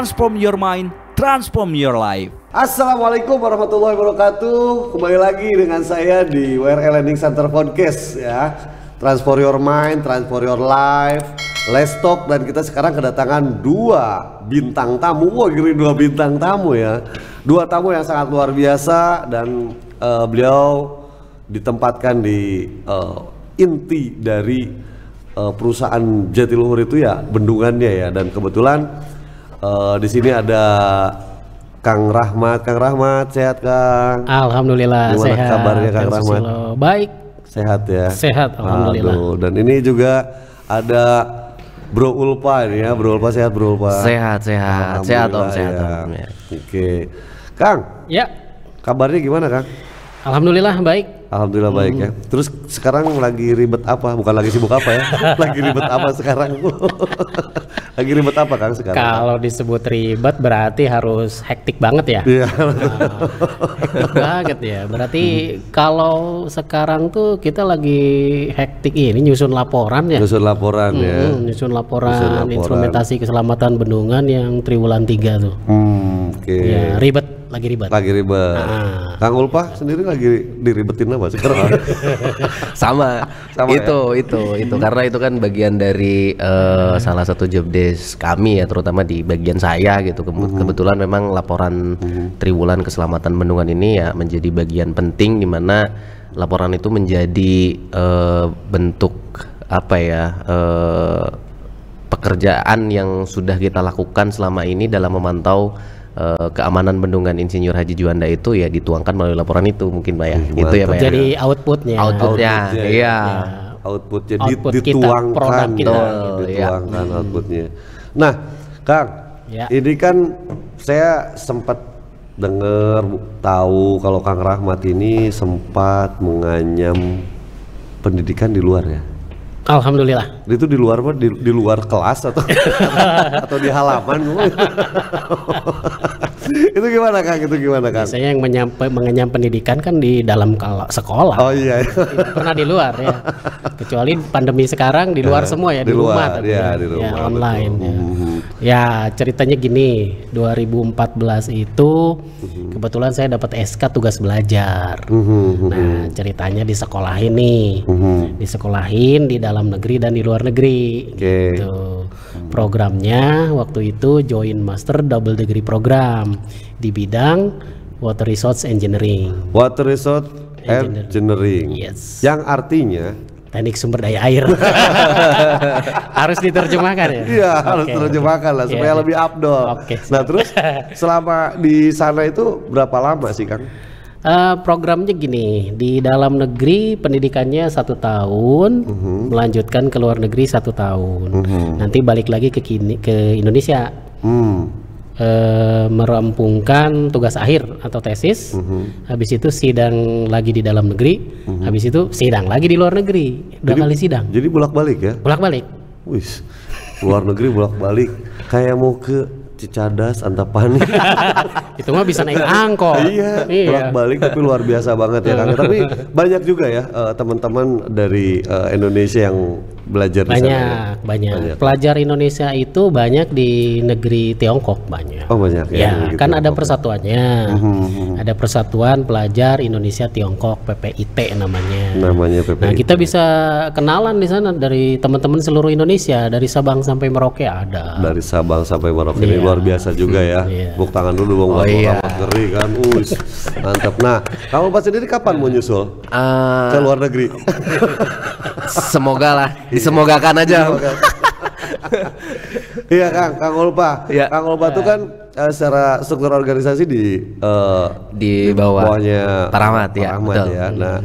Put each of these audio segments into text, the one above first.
Transform your mind, transform your life. Assalamualaikum warahmatullahi wabarakatuh. Kembali lagi dengan saya di WRL Learning Center Podcast ya. Transform your mind, transform your life. Let's talk, dan kita sekarang kedatangan dua bintang tamu. Wah, gini dua bintang tamu ya. Dua tamu yang sangat luar biasa, dan beliau ditempatkan di inti dari perusahaan Jatiluhur itu ya, bendungannya ya. Dan kebetulan di sini ada Kang Rahmat. Kang Rahmat, sehat Kang? Alhamdulillah. Gimana sehat. kabarnya Kang Rahmat? Baik. Sehat ya? Sehat, alhamdulillah. Aduh, dan ini juga ada Bro Ulpa ini ya. Bro Ulpa, sehat Bro Ulpa? Sehat Om, sehat Om. Ya. Oke. Kang? Ya. Kabarnya gimana Kang? Alhamdulillah baik. Alhamdulillah baik ya. Terus sekarang lagi ribet apa? Bukan lagi sibuk apa ya? Lagi ribet apa sekarang? Lagi ribet apa Kang sekarang? Kalau disebut ribet berarti harus hektik banget ya. Iya. Hektik banget ya. Berarti kalau sekarang tuh kita lagi hektik ini nyusun laporan ya. Nyusun laporan ya. Nyusun laporan instrumentasi keselamatan bendungan yang triwulan 3 tuh. Oke. Ya, ribet. Lagi ribet. Kang Ulpa sendiri lagi diribetin apa sekarang? Sama itu karena itu kan bagian dari salah satu job desk kami ya, terutama di bagian saya gitu. Kebetulan memang laporan triwulan keselamatan bendungan ini ya menjadi bagian penting, di mana laporan itu menjadi bentuk apa ya, pekerjaan yang sudah kita lakukan selama ini dalam memantau keamanan bendungan Insinyur Haji Juanda itu ya dituangkan melalui laporan itu, mungkin Pak ya. Gitu ya Pak ya. Jadi outputnya iya. Outputnya Output dituangkan, kita. outputnya. Nah, Kang, ini kan saya sempat dengar tahu kalau Kang Rahmat ini sempat menganyam pendidikan di luar ya. Alhamdulillah. Itu di luar apa? Di luar kelas atau atau di halaman? Itu gimana Kang? Saya yang mengenyam pendidikan kan di dalam sekolah. Oh iya. Tidak pernah di luar ya. Kecuali pandemi sekarang di luar semua ya, di rumah. Di rumah. Ya, online. Ya, ceritanya gini, 2014 itu kebetulan saya dapat SK tugas belajar. Nah, ceritanya disekolahin nih. Disekolahin di dalam negeri dan di luar negeri. Gitu. Programnya waktu itu Joint Master Double Degree Program di bidang Water Resource Engineering. Water Resource Engineering. Yes. Yang artinya teknik sumber daya air. Harus diterjemahkan ya? Iya, harus diterjemahkan lah supaya lebih abdol. Nah, terus selama di sana itu berapa lama sih Kang? Programnya gini, di dalam negeri pendidikannya 1 tahun, melanjutkan ke luar negeri 1 tahun, nanti balik lagi ke Indonesia, merampungkan tugas akhir atau tesis, habis itu sidang lagi di dalam negeri, habis itu sidang lagi di luar negeri, 2 kali sidang. Jadi bolak-balik ya? Bolak-balik. Wis, luar negeri bolak-balik, kayak mau ke Cicadas, Antapani. Itu mah bisa naik angkot. Iya, bolak-balik, tapi luar biasa banget ya Kang. Tapi banyak juga ya teman-teman dari Indonesia yang belajar di sana. Banyak. Pelajar Indonesia itu banyak di negeri Tiongkok banyak. Oh banyak ya. Ya, kan ada persatuannya. Ada Persatuan Pelajar Indonesia Tiongkok, PPIT namanya. PPIT. Nah, kita bisa kenalan di sana dari teman-teman seluruh Indonesia, dari Sabang sampai Merauke ada. Dari Sabang sampai Merauke ini luar biasa juga ya. Buk tangan dulu dong, ngeri kan. Mantap. Nah, kamu pas sendiri kapan mau nyusul ke luar negeri? Semoga lah, disemogakan aja. Iya Kang Ulpa. Kang Ulpa tuh kan secara struktur organisasi di bawahnya Pak Rahmat ya. Nah,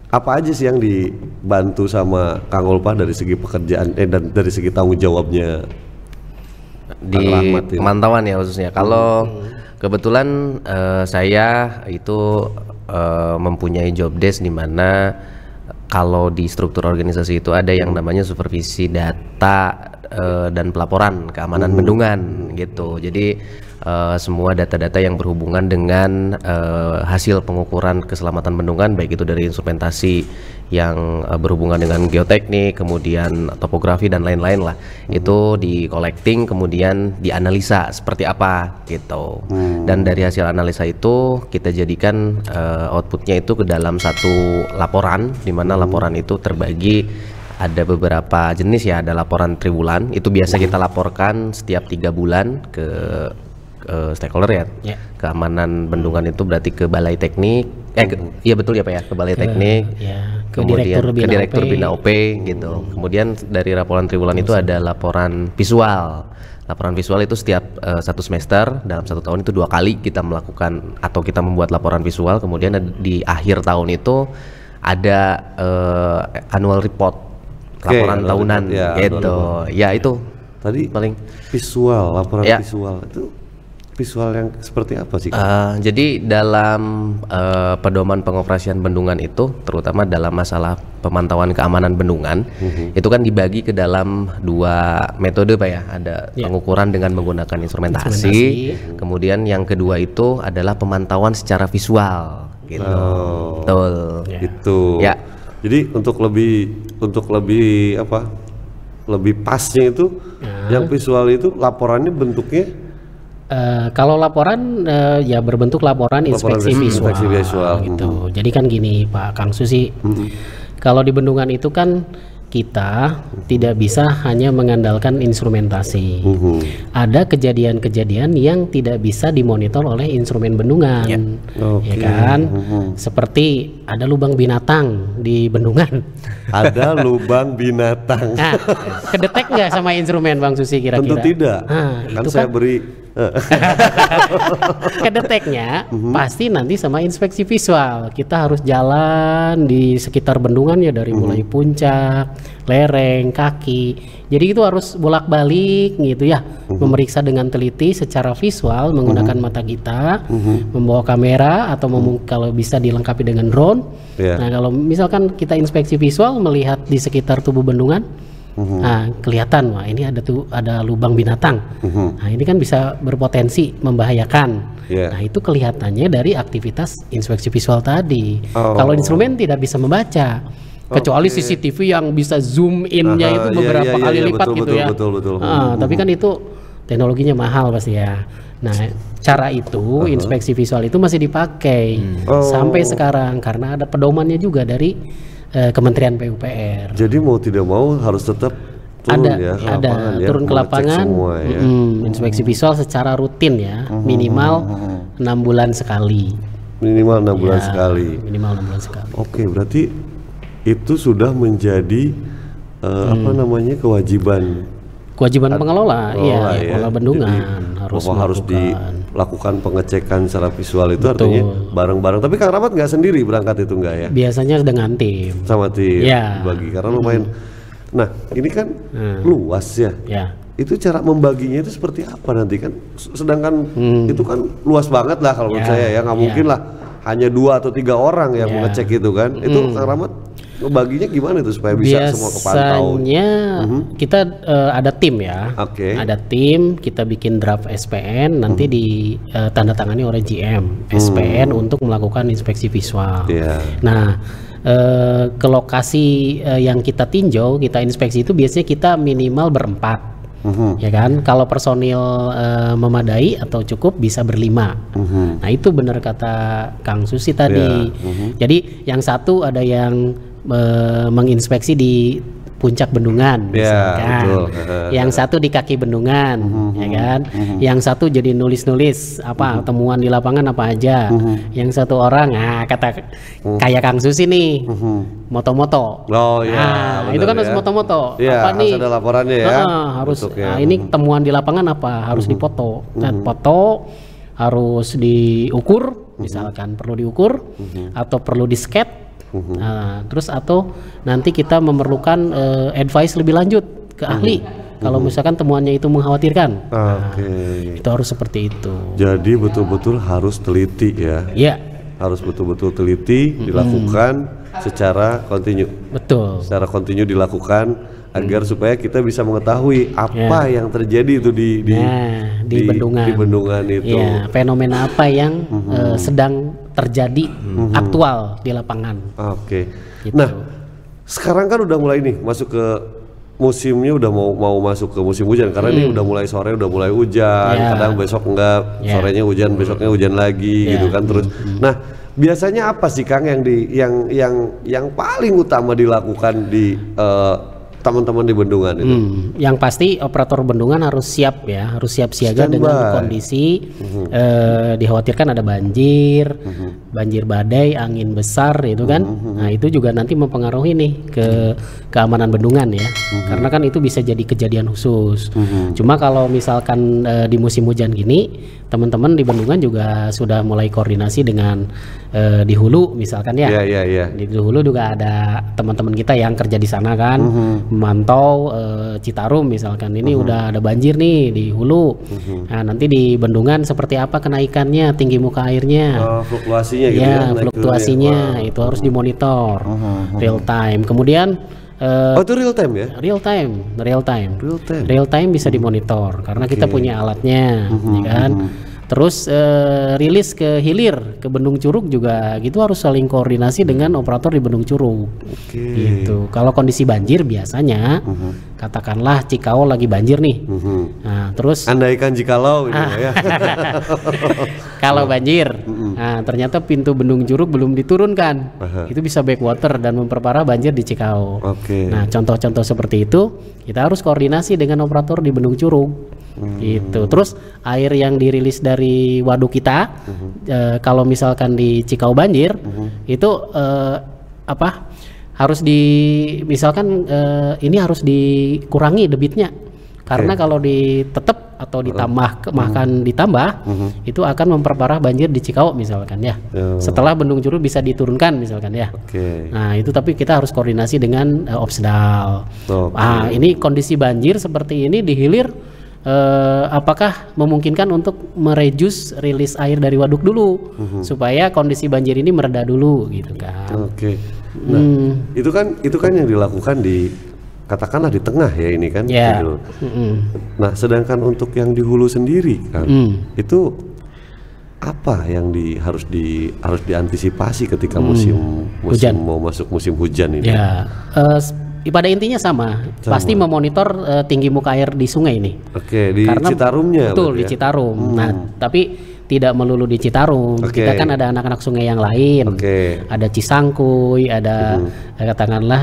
apa aja sih yang dibantu sama Kang Ulpa dari segi pekerjaan dan dari segi tanggung jawabnya di pemantauan ya khususnya? Kalau kebetulan saya itu mempunyai job desk di mana kalau di struktur organisasi itu ada yang namanya supervisi data dan pelaporan keamanan bendungan gitu. Jadi semua data-data yang berhubungan dengan hasil pengukuran keselamatan bendungan, baik itu dari instrumentasi yang berhubungan dengan geoteknik, kemudian topografi dan lain-lain lah. Itu di collecting, kemudian dianalisa seperti apa gitu. Dan dari hasil analisa itu kita jadikan outputnya itu ke dalam satu laporan, di mana laporan itu terbagi ada beberapa jenis ya. Ada laporan triwulan, itu biasa kita laporkan setiap 3 bulan ke stakeholder ya. Keamanan bendungan itu berarti ke Balai Teknik, iya betul ya Pak ya, ke Balai Teknik, ke kemudian Direktur ke Direktur Bina OP gitu. Kemudian dari laporan triwulan itu ada laporan visual. Laporan visual itu setiap 1 semester dalam 1 tahun itu 2 kali kita melakukan atau kita membuat laporan visual. Kemudian di akhir tahun itu ada annual report, laporan tahunan gitu. Ya itu tadi paling visual, laporan visual itu visual yang seperti apa sih? Jadi dalam pedoman pengoperasian bendungan itu, terutama dalam masalah pemantauan keamanan bendungan, itu kan dibagi ke dalam 2 metode Pak ya. Ada pengukuran dengan menggunakan instrumentasi, kemudian yang kedua itu adalah pemantauan secara visual gitu. Betul. Gitu. Ya. Jadi untuk lebih apa? Lebih pasnya itu yang visual itu laporannya bentuknya kalau laporan ya berbentuk laporan inspeksi visual gitu. Jadi kan gini Pak Kang Susi, kalau di bendungan itu kan kita tidak bisa hanya mengandalkan instrumentasi. Ada kejadian-kejadian yang tidak bisa dimonitor oleh instrumen bendungan, ya kan? Seperti ada lubang binatang di bendungan. Ada lubang binatang. Nah, kedetek nggak sama instrumen Bang Susi kira-kira? Tentu tidak. Kan saya beri kedeteknya pasti nanti sama inspeksi visual. Kita harus jalan di sekitar bendungan ya, dari mulai puncak, lereng, kaki. Jadi itu harus bolak-balik gitu ya, memeriksa dengan teliti secara visual menggunakan mata kita, membawa kamera atau kalau bisa dilengkapi dengan drone. Nah kalau misalkan kita inspeksi visual melihat di sekitar tubuh bendungan, nah kelihatan wah ini ada lubang binatang. Nah ini kan bisa berpotensi membahayakan. Nah itu kelihatannya dari aktivitas inspeksi visual tadi. Kalau instrumen tidak bisa membaca, kecuali CCTV yang bisa zoom in-nya itu beberapa kali lipat gitu ya. Betul. Tapi kan itu teknologinya mahal pasti ya. Nah cara itu inspeksi visual itu masih dipakai sampai sekarang karena ada pedomannya juga dari Kementerian PUPR. Jadi mau tidak mau harus tetap turun turun ke lapangan, inspeksi visual secara rutin ya, minimal 6 bulan sekali. Minimal 6 bulan sekali. Minimal 6 bulan sekali. Oke, berarti itu sudah menjadi kewajiban pengelola, pengelola bendungan. Jadi, harus dilakukan pengecekan secara visual itu. Betul. Artinya bareng-bareng. Tapi Kang Rahmat nggak sendiri berangkat itu nggak ya? Biasanya dengan tim. Sama tim bagi karena lumayan. Nah ini kan luas ya. Itu cara membaginya itu seperti apa nanti kan? Sedangkan itu kan luas banget lah kalau menurut saya ya, nggak mungkin lah hanya 2 atau 3 orang yang mengecek itu kan. Itu Kang Rahmat baginya gimana itu supaya bisa semua kepantau? Biasanya kita ada tim ya, ada tim, kita bikin draft SPN, nanti ditandatangani oleh GM SPN untuk melakukan inspeksi visual. Nah ke lokasi yang kita tinjau, kita inspeksi itu biasanya kita minimal berempat. Ya kan, kalau personil memadai atau cukup bisa berlima. Nah itu benar kata Kang Susi tadi. Jadi yang satu ada yang menginspeksi di puncak bendungan misalkan, yang satu di kaki bendungan, ya kan, yang satu jadi nulis-nulis apa temuan di lapangan apa aja, yang satu orang kata kayak Kang Susi nih, moto-moto. Itu kan harus moto-moto. Apa nih? Harus ada laporannya ya. Harus. Ini temuan di lapangan apa? Harus difoto. Dan foto harus diukur, misalkan perlu diukur atau perlu di-sketch. Nah, terus atau nanti kita memerlukan advice lebih lanjut ke ahli kalau misalkan temuannya itu mengkhawatirkan. Itu harus seperti itu. Jadi betul-betul harus teliti ya. Harus betul-betul teliti, dilakukan secara kontinu. Betul. Secara kontinu dilakukan agar supaya kita bisa mengetahui apa yang terjadi itu di bendungan. Di bendungan itu. Ya, fenomena apa yang sedang terjadi aktual di lapangan. Oke. Gitu. Nah, sekarang kan udah mulai nih masuk ke musimnya, udah mau masuk ke musim hujan karena ini udah mulai sore udah mulai hujan, kadang besok enggak, sorenya hujan, besoknya hujan lagi gitu kan terus. Nah, biasanya apa sih Kang yang paling utama dilakukan di teman-teman di bendungan itu? Yang pasti operator bendungan harus siap ya, harus siap siaga dengan kondisi dikhawatirkan ada banjir, banjir badai, angin besar itu kan. Nah itu juga nanti mempengaruhi nih ke keamanan bendungan ya, karena kan itu bisa jadi kejadian khusus. Cuma kalau misalkan di musim hujan gini, teman-teman di bendungan juga sudah mulai koordinasi dengan di hulu misalkan ya. Di hulu juga ada teman-teman kita yang kerja di sana kan, memantau Citarum misalkan ini udah ada banjir nih di hulu. Nah, nanti di bendungan seperti apa kenaikannya, tinggi muka airnya. Fluktuasinya gitu ya. Fluktuasinya itu harus dimonitor real time. Kemudian itu real time ya? Real time bisa dimonitor karena kita punya alatnya, ya kan. Terus rilis ke hilir, ke Bendung Curug juga gitu harus saling koordinasi dengan operator di Bendung Curug. Gitu. Kalau kondisi banjir biasanya, katakanlah Cikau lagi banjir nih. Nah, terus andaikan jikalau ya. Kalau banjir, nah ternyata pintu Bendung Curug belum diturunkan, itu bisa backwater dan memperparah banjir di Cikau. Nah, contoh-contoh seperti itu kita harus koordinasi dengan operator di Bendung Curug. Gitu. Terus air yang dirilis dari waduk kita, kalau misalkan di Cikau banjir, itu harus misalkan ini harus dikurangi debitnya, karena kalau ditetep atau ditambah, itu akan memperparah banjir di Cikau misalkan ya. Setelah Bendung Curug bisa diturunkan misalkan ya. Nah itu tapi kita harus koordinasi dengan Opsdal. Ini kondisi banjir seperti ini di hilir. Apakah memungkinkan untuk merejus rilis air dari waduk dulu supaya kondisi banjir ini mereda dulu gitu kan. Nah, itu kan yang dilakukan di katakanlah di tengah ya ini kan. Gitu. Nah, sedangkan untuk yang di hulu sendiri kan itu apa yang harus diantisipasi ketika musim hujan, mau masuk musim hujan ini? Ya. Pada intinya sama. Pasti memonitor tinggi muka air di sungai ini. Di Citarumnya. Betul, di Citarum. Nah, tapi tidak melulu di Citarum. Kita kan ada anak-anak sungai yang lain. Ada Cisangkuy, ada katakanlah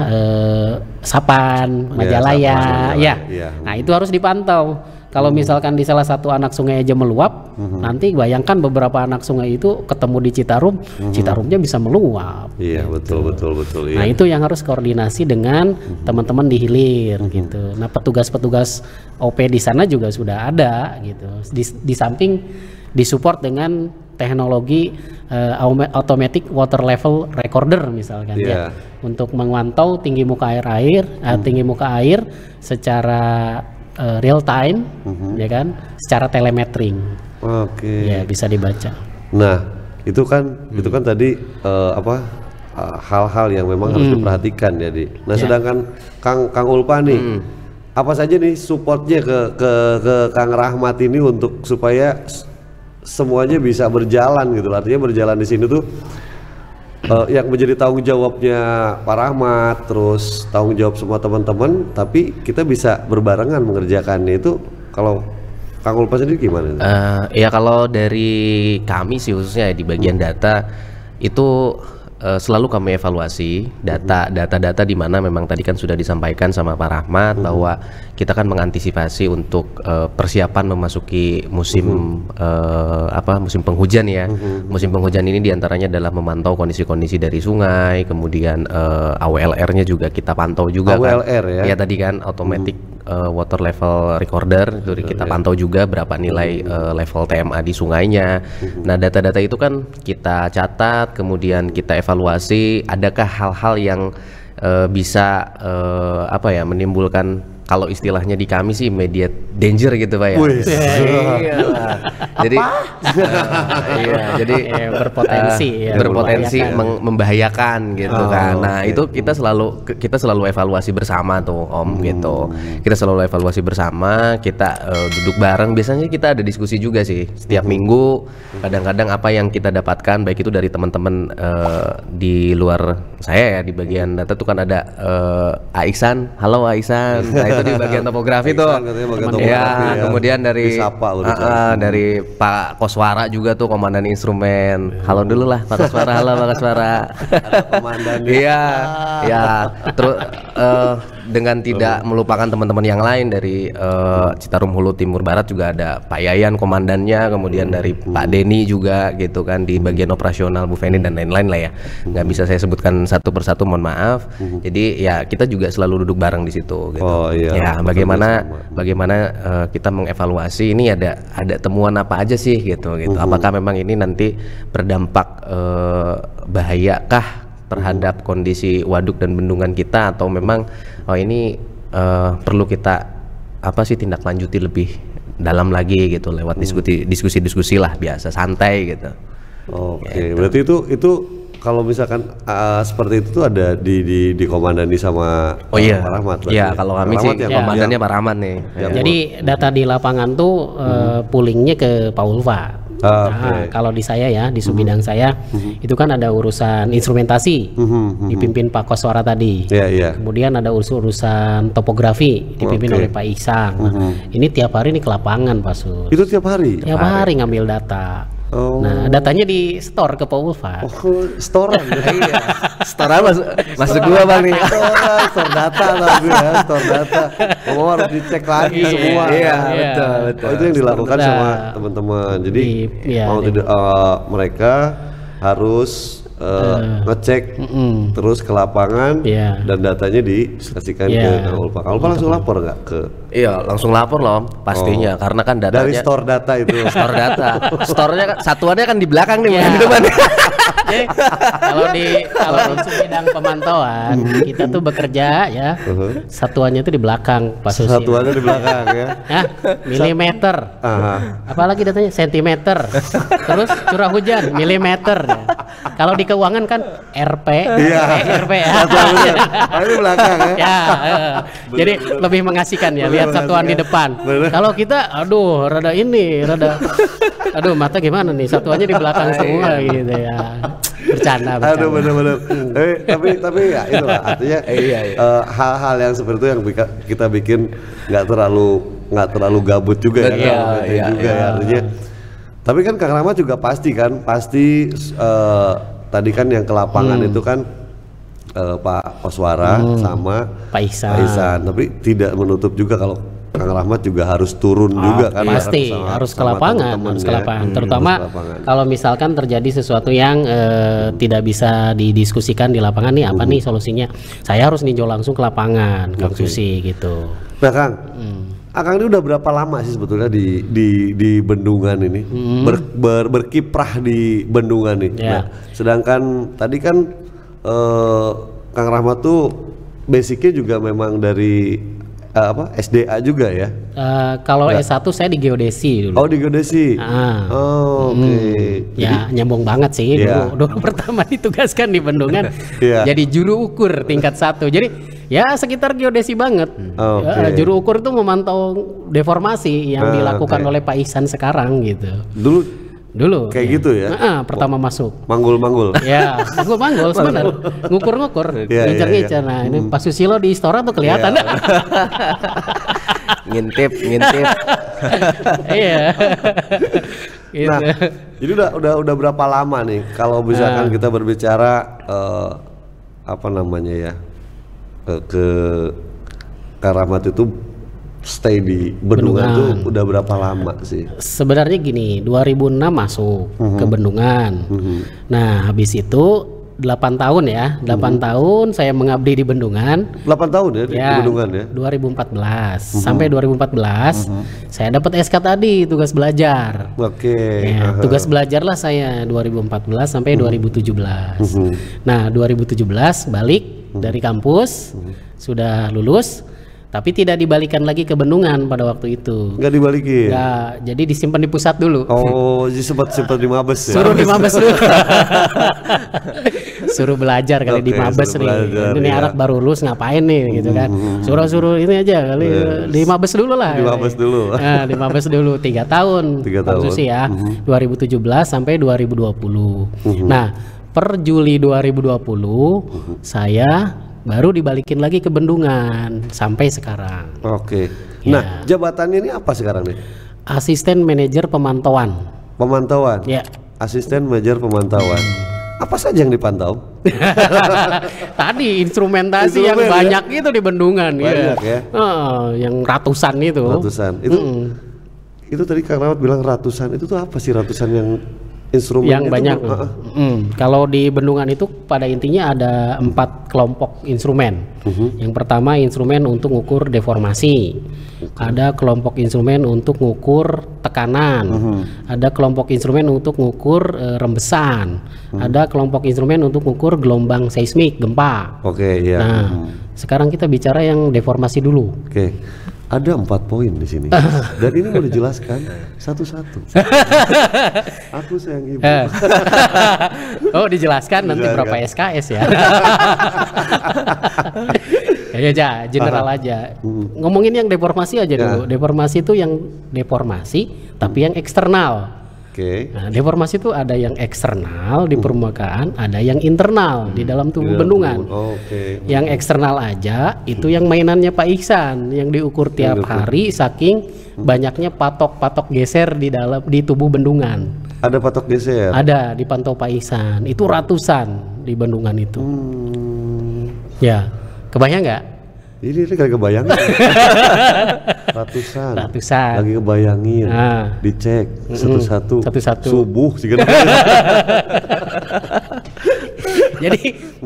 Sapan, Majalaya. Nah, itu harus dipantau. Kalau misalkan di salah satu anak sungai aja meluap, nanti bayangkan beberapa anak sungai itu ketemu di Citarum, Citarumnya bisa meluap. Iya, gitu. betul. Nah, itu yang harus koordinasi dengan teman-teman di hilir gitu. Nah, petugas-petugas OP di sana juga sudah ada gitu. Di samping disupport dengan teknologi automatic water level recorder misalkan ya, untuk memantau tinggi muka air secara real time, ya kan, secara telemetering. Ya bisa dibaca. Nah itu kan tadi hal-hal yang memang harus diperhatikan ya Nah sedangkan Kang Ulpa nih, apa saja nih supportnya ke Kang Rahmat ini untuk supaya semuanya bisa berjalan gitu. Artinya berjalan di sini tuh yang menjadi tanggung jawabnya Pak Rahmat, terus tanggung jawab semua teman-teman, tapi kita bisa berbarengan mengerjakannya. Itu kalau Kang Ulpa sendiri gimana? Ya kalau dari kami sih khususnya di bagian data itu selalu kami evaluasi data-data di mana memang tadi kan sudah disampaikan sama Pak Rahmat bahwa kita kan mengantisipasi untuk persiapan memasuki musim musim penghujan ya. Musim penghujan ini diantaranya adalah memantau kondisi-kondisi dari sungai, kemudian AWLR-nya juga kita pantau juga. AWLR kan. Ya tadi kan automatic water level recorder itu kita pantau juga berapa nilai level TMA di sungainya. Nah data-data itu kan kita catat, kemudian kita evaluasi adakah hal-hal yang bisa menimbulkan kalau istilahnya di kami sih immediate danger gitu Pak ya. Wih. Iyalah. Jadi iya, jadi berpotensi ya, berpotensi membahayakan gitu kan. Nah, oke. itu kita selalu evaluasi bersama tuh Om gitu. Kita selalu evaluasi bersama, kita duduk bareng. Biasanya kita ada diskusi juga sih setiap minggu. Kadang-kadang apa yang kita dapatkan baik itu dari teman-teman di luar saya ya, di bagian data tuh kan ada Aisan. Halo Aisan. Nah, itu di bagian topografi tuh. katanya bagian Ya, topografi ya. kemudian dari Disapa lu dicari. dari Pak Koswara juga tuh komandan instrumen. Halo dulu lah Pak Koswara. Halo Pak Koswara. Ada komandan nih. Iya, ya. Terus dengan tidak melupakan teman-teman yang lain dari Citarum Hulu Timur Barat juga ada Pak Yayan komandannya, kemudian dari Pak Denny juga gitu kan di bagian operasional, Bu Feni dan lain-lain lah ya. Nggak bisa saya sebutkan satu persatu, mohon maaf. Jadi ya kita juga selalu duduk bareng di situ. Gitu. Oh, iya. Ya bagaimana Bersama. kita mengevaluasi ini ada temuan apa aja sih gitu. Apakah memang ini nanti berdampak bahayakah terhadap kondisi waduk dan bendungan kita, atau memang ini perlu kita tindak lanjuti lebih dalam lagi gitu lewat diskusi lah biasa santai gitu. Oke, berarti itu kalau misalkan seperti itu tuh ada di komandani sama Oh iya, Pak Rahmat. berarti iya ya? kalau kami Pak sih Rahmat ya, komandannya Pak Rahmat nih. Jadi data di lapangan tuh poolingnya ke Pak Ulfa. Oke. Kalau di saya ya, di subbidang saya itu kan ada urusan instrumentasi dipimpin Pak Koswara tadi. Iya, iya. Kemudian ada urusan topografi dipimpin Oke. oleh Pak Iksan. Nah, ini tiap hari nih ke lapangan Pak Sus. Itu tiap hari. Tiap hari ngambil data. Oh. Nah, datanya di store ke Pak Ulfa. Oh, storan ya. Iya. Setora masuk gua Bang nih. Store data tapi ya, store data. Oh, harus dicek lagi semua. Iya, Iya. betul. Oh, itu yang dilakukan Store sama data. teman-teman. Jadi Iya, mau tidak mereka harus ngecek terus ke lapangan Iya. dan datanya dikasihkan Iya. ke Kang Ulfa. Kang Ulfa langsung lapor nggak ke Iya, langsung lapor loh Om, pastinya karena kan datanya dari store data itu? store data. Store-nya kan satuannya kan di belakang nih, Iya. bukan di depan. Jadi, kalau di bidang pemantauan kita tuh bekerja ya, satuannya itu di belakang Pak Susi. Satuannya di belakang ya. Hah? Milimeter. Aha. Apalagi datanya sentimeter. Terus curah hujan milimeter. Kalau di keuangan kan RP. Iya. RP ya. Satuannya. Ah, ini belakang ya. Ya, jadi lebih mengasihkan ya lihat satuan di depan. Bener. Kalau kita aduh aduh mata gimana nih, satuannya di belakang semua gitu ya. Bercanda. Aduh bener-bener. Tapi ya itulah artinya hal-hal yang seperti itu yang kita bikin nggak terlalu gabut juga ya. Iya, Bete iya, juga ya artinya. Tapi kan Kang Rahmat juga pasti tadi kan yang ke lapangan itu kan Pak Koswara sama Pak Iksan. Tapi tidak menutup juga kalau Kang Rahmat juga harus turun juga kan. Pasti sama- harus ke sama lapangan, teman-teman harus ke ya. lapangan. Terutama Harus ke lapangan. kalau misalkan terjadi sesuatu yang tidak bisa didiskusikan di lapangan nih apa nih solusinya. Saya harus ninjau langsung ke lapangan, Kang Susi gitu. Nah Kang, Akang ini udah berapa lama sih sebetulnya di bendungan ini berkiprah di bendungan nih. Ya. Nah, sedangkan tadi kan Kang Rahmat tuh basicnya juga memang dari SDA juga ya. Kalau S1 saya di geodesi dulu. Oh di geodesi. Ah. Oh oke. Ya nyambung banget sih Iya. dulu pertama ditugaskan di bendungan Iya. jadi juru ukur tingkat 1. Jadi ya sekitar geodesi banget. Oke. Ya, juru ukur itu memantau deformasi yang dilakukan oke. oleh Pak Iksan sekarang gitu. Dulu Kayak ya. gitu ya? Pertama masuk. Manggul-manggul. Ya, manggul sebenarnya. Ngukur-ngukur, Iya, ngincer-ngincer. iya. Nah, ini Pak Susilo di Istora tuh kelihatan. ngintip. Iya. Gitu. Nah, jadi udah berapa lama nih kalau misalkan kita berbicara ke Kang Rahmat itu stay di bendungan tuh udah berapa lama sih? Sebenarnya gini, 2006 masuk ke Bendungan. Nah, habis itu 8 tahun ya. 8 tahun saya mengabdi di Bendungan. 8 tahun ya, di bendungan ya? 2014. Sampai 2014 saya dapat SK tadi, tugas belajar. Oke. Ya, tugas belajar lah saya 2014 sampai 2017. Nah, 2017 balik dari kampus, sudah lulus. Tapi tidak dibalikan lagi ke bendungan pada waktu itu. Nggak dibalikin. Nggak, jadi disimpan di pusat dulu. Oh, jadi sempat di Mabes ya. Suruh di Mabes dulu. Suruh belajar kali di Oke, Mabes suruh nih. belajar, Ini ya. anak baru lulus ngapain nih gitu kan. Suruh ini aja kali di Mabes dulu lah. Di Mabes dulu. Nah, di Mabes dulu 3 tahun. 3 Bang tahun. Susi ya. 2017 sampai 2020. Nah, per Juli 2020 saya baru dibalikin lagi ke bendungan sampai sekarang. Oke. Ya. Nah, jabatannya ini apa sekarang nih? Asisten manajer pemantauan. Pemantauan. Ya. Asisten manajer pemantauan. Apa saja yang dipantau? Tadi instrumentasi yang Instrumen, ya? banyak itu di bendungan. Banyak ya? Yang ratusan itu. Ratusan. Itu tadi Kang Rawat bilang ratusan. Itu tuh apa sih ratusan yang instrumen Yang banyak. Kalau di bendungan itu pada intinya ada 4 kelompok instrumen. Yang pertama instrumen untuk mengukur deformasi. Ada kelompok instrumen untuk mengukur tekanan. Ada kelompok instrumen untuk mengukur rembesan. Ada kelompok instrumen untuk mengukur gelombang seismik, gempa. Oke, ya. Nah, sekarang kita bicara yang deformasi dulu. Oke. Ada 4 poin di sini. Dan ini mau dijelaskan satu-satu. Aku sayang ibu. Oh, dijelaskan nanti berapa SKS ya. Ya aja, general aja. Ngomongin yang deformasi aja dulu. Deformasi itu yang deformasi tapi yang eksternal. Oke. Nah, deformasi itu ada yang eksternal di permukaan, ada yang internal di dalam tubuh bendungan. Oke. Yang eksternal aja itu yang mainannya Pak Iksan yang diukur tiap hari saking banyaknya patok-patok geser di tubuh bendungan. Ada patok geser. Ada dipantau Pak Iksan. Itu ratusan di bendungan itu. Ya, kebayang nggak? Ini kagak kebayang. Ratusan. Lagi kebayangin. Nah. Dicek satu-satu. Satu-satu. Subuh sih kan.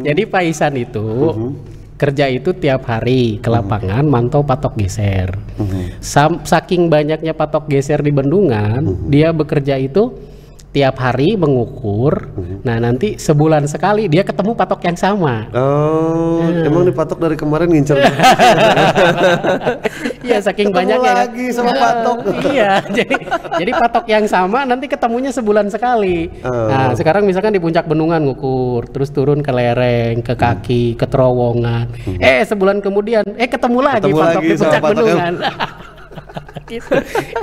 Jadi Pak Iksan itu kerja itu tiap hari ke lapangan mantau patok geser. Saking banyaknya patok geser di bendungan, dia bekerja itu tiap hari mengukur. Nah, nanti sebulan sekali dia ketemu patok yang sama. Oh, emang dipatok dari kemarin ngincer. Iya, saking Ketemu banyaknya. lagi sama patok. Iya, jadi patok yang sama nanti ketemunya sebulan sekali. Nah, sekarang misalkan di puncak bendungan ngukur, terus turun ke lereng, ke kaki, ke terowongan. Sebulan kemudian ketemu lagi patok di puncak bendungan.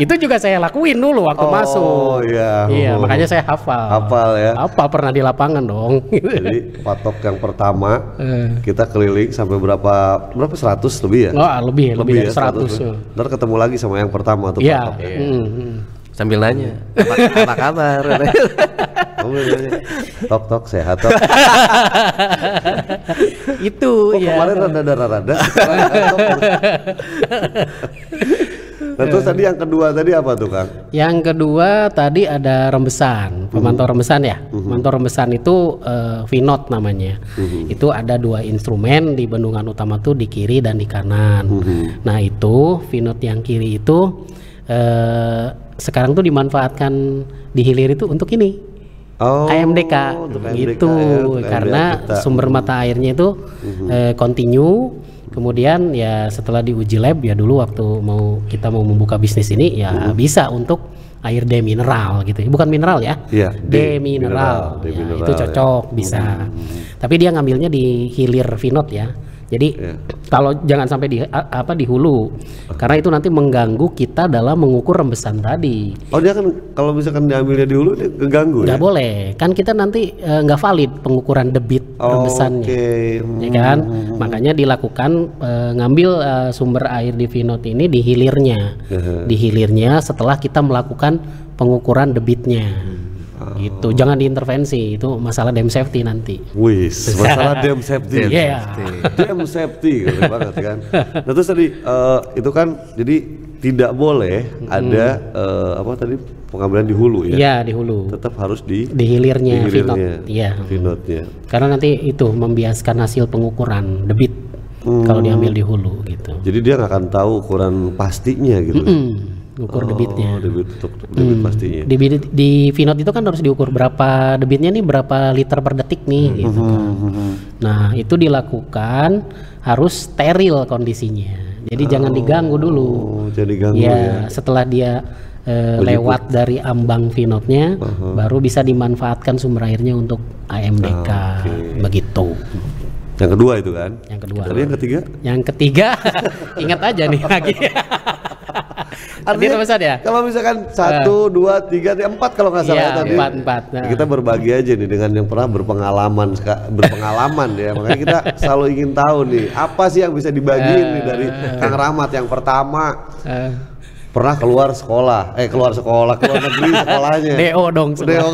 Itu juga saya lakuin dulu waktu masuk. Iya, makanya saya hafal ya. Hafal, pernah di lapangan dong. Jadi patok yang pertama kita keliling sampai berapa 100 lebih ya? Lebih dari 100. Ntar ketemu lagi sama yang pertama tuh Iya. patok. Sambil nanya, apa kabar? Tok sehat tok. Itu ya. Kemarin rada. Nah, terus tadi yang kedua tadi apa tuh, Kang? Yang kedua tadi ada rembesan, pemantau rembesan ya. Pemantau rembesan itu VNOT namanya. Itu ada 2 instrumen di bendungan utama tuh di kiri dan di kanan. Nah, itu VNOT yang kiri itu sekarang tuh dimanfaatkan di hilir itu untuk ini. KMDK gitu ya, karena sumber mata airnya itu kontinu. Kemudian ya setelah diuji lab ya dulu waktu kita mau membuka bisnis ini ya bisa untuk air demineral gitu, bukan mineral ya, demineral. Ya, itu cocok bisa. Tapi dia ngambilnya di hilir VNOT ya. Jadi kalau jangan sampai di hulu, karena itu nanti mengganggu kita dalam mengukur rembesan tadi. Oh, dia kan kalau misalkan diambilnya di hulu dia keganggu Nggak ya? boleh, kan kita nanti nggak valid pengukuran debit rembesannya, ya kan? Makanya dilakukan ngambil sumber air di VNOT ini di hilirnya setelah kita melakukan pengukuran debitnya. Gitu, jangan diintervensi, itu masalah dam safety nanti. Wis, masalah dam safety. Iya. Dam safety, keren banget kan. Nah, terus tadi itu kan jadi tidak boleh ada apa tadi pengambilan di hulu ya? Iya, di hulu. Tetap harus di hilirnya VNOT. Iya. VNOT-nya. Karena nanti itu membiaskan hasil pengukuran debit kalau diambil di hulu gitu. Jadi dia nggak akan tahu ukuran pastinya gitu. Ukur debitnya. Debit pastinya. Di VNOT itu kan harus diukur berapa debitnya nih, berapa liter per detik nih gitu kan. Nah, itu dilakukan harus steril kondisinya. Jadi jangan diganggu dulu. Jadi ganggu ya. Setelah dia lewat dari ambang vinotnya, baru bisa dimanfaatkan sumber airnya untuk AMDK, begitu. Yang kedua itu kan? Yang kedua. Tadi yang ketiga? Yang ketiga, ingat aja nih lagi. Artinya ya? Kalau misalkan 1, 2, 3, 4 kalau nggak salah ya, tadi. 4. Nah. Kita berbagi aja nih dengan yang pernah berpengalaman ya. Makanya kita selalu ingin tahu nih apa sih yang bisa dibagiin nih dari Kang Rahmat. Yang pertama pernah keluar negeri sekolahnya. DO dong. DO.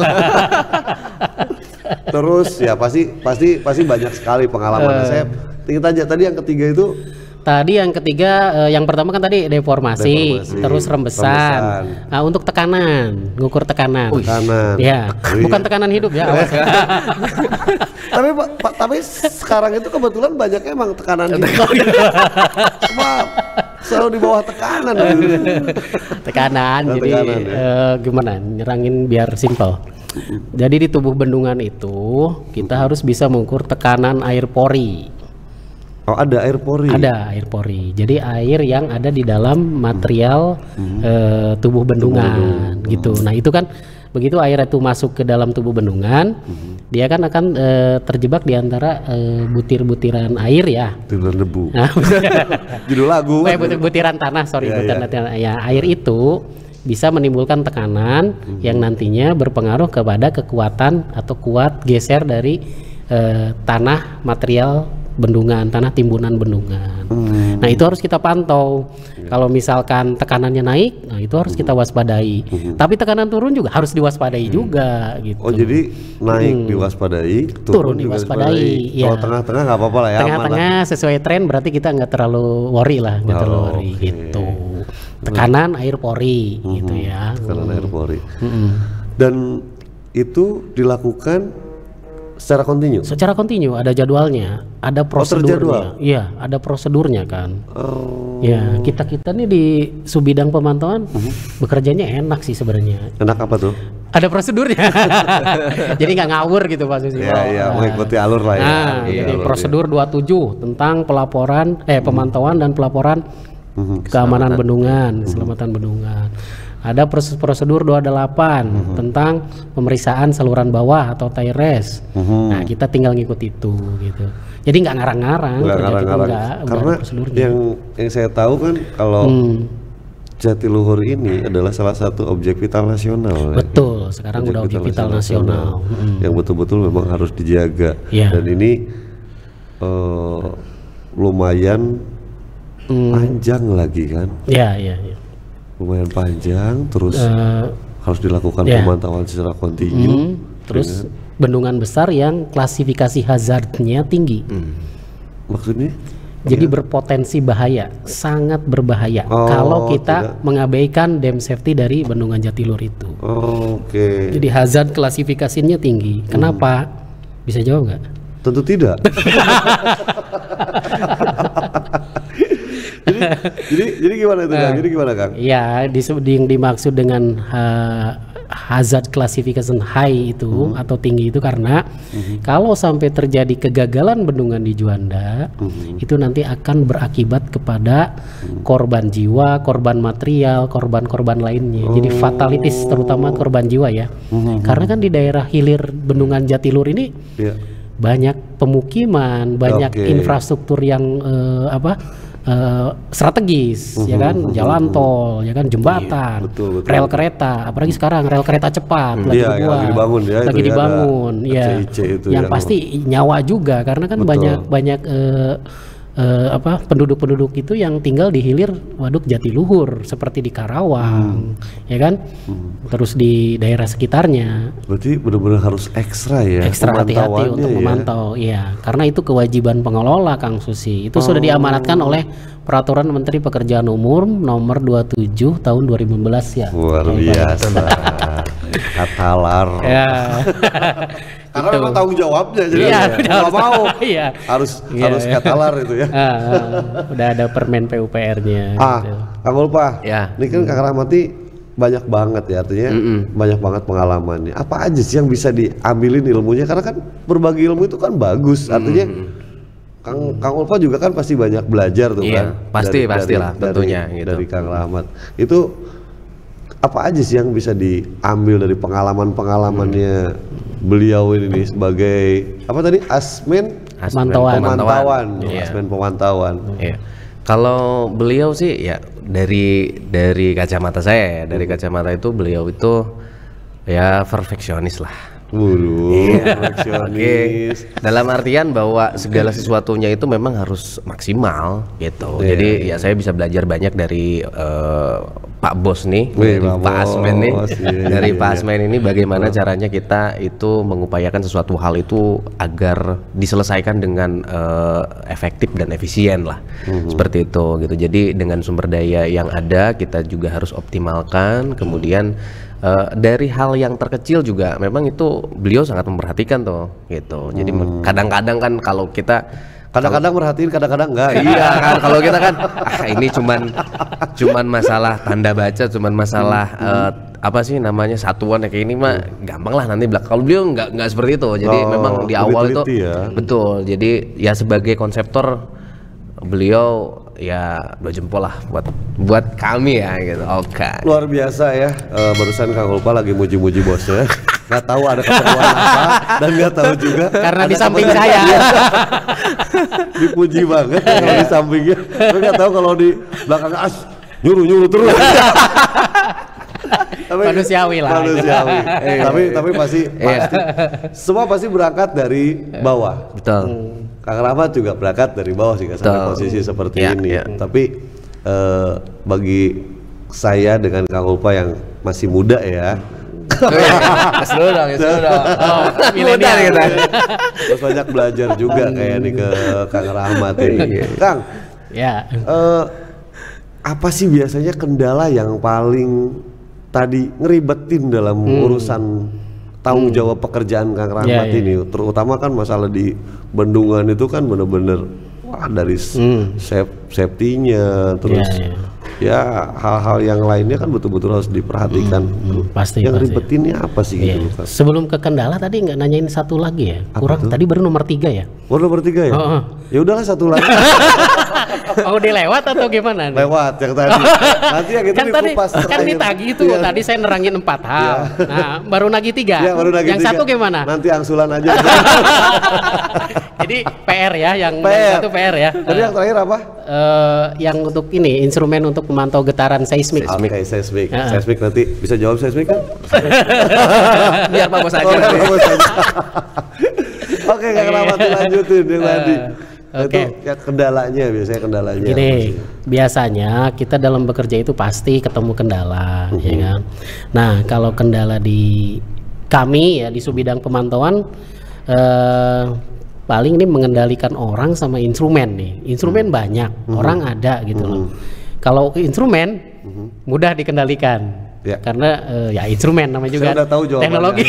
Terus ya pasti banyak sekali pengalaman. Saya ingin tanya tadi yang ketiga itu. Tadi yang ketiga, yang pertama kan tadi deformasi. Terus rembesan. Nah, untuk tekanan, ngukur tekanan. Tekanan. Ya, bukan tekanan hidup ya. tapi sekarang itu kebetulan banyak emang tekanan hidup. Cuma selalu di bawah tekanan. Tekanan. Jadi gimana? Nyerangin biar simpel. Jadi di tubuh bendungan itu kita harus bisa mengukur tekanan air pori. Oh, ada air pori. Ada air pori. Jadi air yang ada di dalam material tubuh bendungan gitu. Nah, itu kan begitu air itu masuk ke dalam tubuh bendungan, dia kan akan terjebak di antara butir-butiran air ya. Butiran debu. Nah, judul lagu. Butiran tanah, butiran tanah. Ya, air itu bisa menimbulkan tekanan yang nantinya berpengaruh kepada kekuatan atau kuat geser dari tanah material bendungan, tanah timbunan bendungan. Nah, itu harus kita pantau. Kalau misalkan tekanannya naik, nah itu harus kita waspadai. Tapi tekanan turun juga harus diwaspadai juga gitu. Oh, jadi naik diwaspadai, turun diwaspadai. Kalau tengah-tengah nggak apa-apa lah ya. Tengah-tengah sesuai tren, berarti kita nggak terlalu worry lah, nggak terlalu worry gitu. Tekanan air pori gitu ya. Tekanan air pori. Dan itu dilakukan secara kontinu? Secara kontinu, ada jadwalnya, ada prosedurnya. Iya, ada prosedurnya kan. Ya, kita nih di Subbidang Pemantauan bekerjanya enak sih sebenarnya. Enak apa tuh? Ada prosedurnya. Jadi nggak ngawur gitu Pak Susilo. Iya, mengikuti alur lah ya. Nah, jadi prosedur 27 tentang pelaporan pemantauan dan pelaporan keamanan bendungan, keselamatan bendungan. Ada prosedur 28 tentang pemeriksaan saluran bawah atau TIRES. Nah, kita tinggal ngikut itu gitu. Jadi nggak ngarang-ngarang. Karena yang saya tahu kan kalau Jatiluhur ini adalah salah satu objek vital nasional. Betul, sekarang udah objek vital nasional. Yang betul-betul memang harus dijaga. Dan ini lumayan panjang lagi kan? Iya. Lumayan panjang, terus harus dilakukan pemantauan secara kontinu. Terus bendungan besar yang klasifikasi hazardnya tinggi. Maksudnya? Jadi berpotensi bahaya, sangat berbahaya kalau kita mengabaikan dam safety dari bendungan Jatiluhur itu. Jadi hazard klasifikasinya tinggi. Kenapa? Bisa jawab nggak? Tentu tidak. jadi gimana itu Kang? Jadi gimana Kang? Ya, yang dimaksud dengan hazard classification high itu atau tinggi itu karena kalau sampai terjadi kegagalan bendungan di Juanda, itu nanti akan berakibat kepada korban jiwa, korban material, korban-korban lainnya. Jadi fatalities terutama korban jiwa ya. Karena kan di daerah hilir bendungan Jatiluhur ini banyak pemukiman, banyak infrastruktur yang strategis, ya kan, jalan tol, ya kan, jembatan, betul. rel kereta, apalagi sekarang rel kereta cepat lagi dibangun, ya, yang pasti nyawa juga, karena kan banyak penduduk-penduduk itu yang tinggal di hilir Waduk Jatiluhur seperti di Karawang, ya kan, terus di daerah sekitarnya. Berarti benar-benar harus ekstra hati-hati untuk memantau, ya, karena itu kewajiban pengelola Kang Susi. Itu sudah diamanatkan oleh Peraturan Menteri Pekerjaan Umum Nomor 27 Tahun 2015 ya. Luar biasa. Katalar. Ya. Karena memang tanggung jawabnya, jadi nggak mau harus katalar itu ya. Udah ada permen PUPR-nya. Gitu. Kang Ulpa, ini kan Kang Rahmati banyak banget ya, artinya banyak banget pengalamannya. Apa aja sih yang bisa diambilin ilmunya? Karena kan berbagi ilmu itu kan bagus, artinya Kang Ulfa juga kan pasti banyak belajar tuh Iya, kan. pastilah tentunya gitu. Dari Kang Rahmat. Itu apa aja sih yang bisa diambil dari pengalamannya beliau ini nih sebagai apa tadi pemantauan. Iya. Asmen pemantauan. Iya. Kalau beliau sih ya dari kacamata saya, dari kacamata itu beliau itu ya perfeksionis lah. Perfeksionis. Dalam artian bahwa segala sesuatunya itu memang harus maksimal gitu. Jadi ya saya bisa belajar banyak dari Pak Bos nih, dari Pak Asmen nih, dari Pak Asmen ini bagaimana caranya kita itu mengupayakan sesuatu hal itu agar diselesaikan dengan efektif dan efisien lah, seperti itu gitu. Jadi dengan sumber daya yang ada kita juga harus optimalkan, kemudian dari hal yang terkecil juga memang itu beliau sangat memperhatikan tuh gitu. Jadi kadang-kadang kan kalau kita kadang-kadang merhatiin, kadang-kadang enggak. Iya kan, kalau kita kan ini cuman masalah tanda baca, cuman masalah apa sih namanya satuan ya, kayak ini mah gampang lah nanti belakang. Kalau beliau nggak seperti itu. Jadi memang di awal itu betul. Jadi ya sebagai konseptor beliau ya 2 jempol lah buat kami ya gitu. Oke. Luar biasa ya. Barusan Kang Ulfa lagi muji-muji bosnya. Nggak tahu ada keperluan apa dan nggak tahu juga karena di samping saya. Dipuji banget kalau di sampingnya. Tapi nggak tahu kalau di belakang nyuruh terus. Manusiawi lah. Manusiawi. Tapi pasti semua pasti berangkat dari bawah. Betul. Kang Rahmat juga berangkat dari bawah sih sampai posisi seperti ini. Tapi bagi saya dengan Kang Ulfa yang masih muda ya. Dulu dong. Milenial kita. Terus banyak belajar juga kayak nih ke Kang Rahmat ini. Kang. Ya. Apa sih biasanya kendala yang paling tadi ngeribetin dalam urusan tanggung jawab pekerjaan Kang Rahmat ini, terutama kan masalah di bendungan itu kan bener-bener dari safety-nya, terus ya hal-hal yang lainnya kan betul-betul harus diperhatikan. Pasti. Yang ribetinnya apa sih gitu? Sebelum ke kendala tadi nggak nanyain satu lagi ya? Kurang tadi baru nomor 3 ya? Baru nomor 3 ya? Ya udahlah satu lagi. Mau dilewat atau gimana nih? Lewat yang tadi. Nanti yang itu kan tadi dikupas kan ditagih itu tadi saya nerangin 4 hal. Nah, baru nagih 3. Ya, baru nagih yang 3. satu gimana? Nanti angsulan aja. Jadi PR ya, yang satu PR ya. Tadi yang terakhir apa? Yang untuk ini instrumen untuk memantau getaran seismik. Oke, seismik. Seismik nanti bisa jawab seismik kan? Biar Pak Bos aja. Oke, Kang Rahmat lanjutin yang tadi. Itu ya kendalanya kendalanya. Gini, biasanya kita dalam bekerja itu pasti ketemu kendala, ya kan. Nah, kalau kendala di kami ya di subbidang pemantauan paling ini mengendalikan orang sama instrumen nih. Instrumen banyak, orang ada gitu loh. Kalau instrumen mudah dikendalikan. Ya. Karena ya instrumen namanya juga udah tahu teknologi.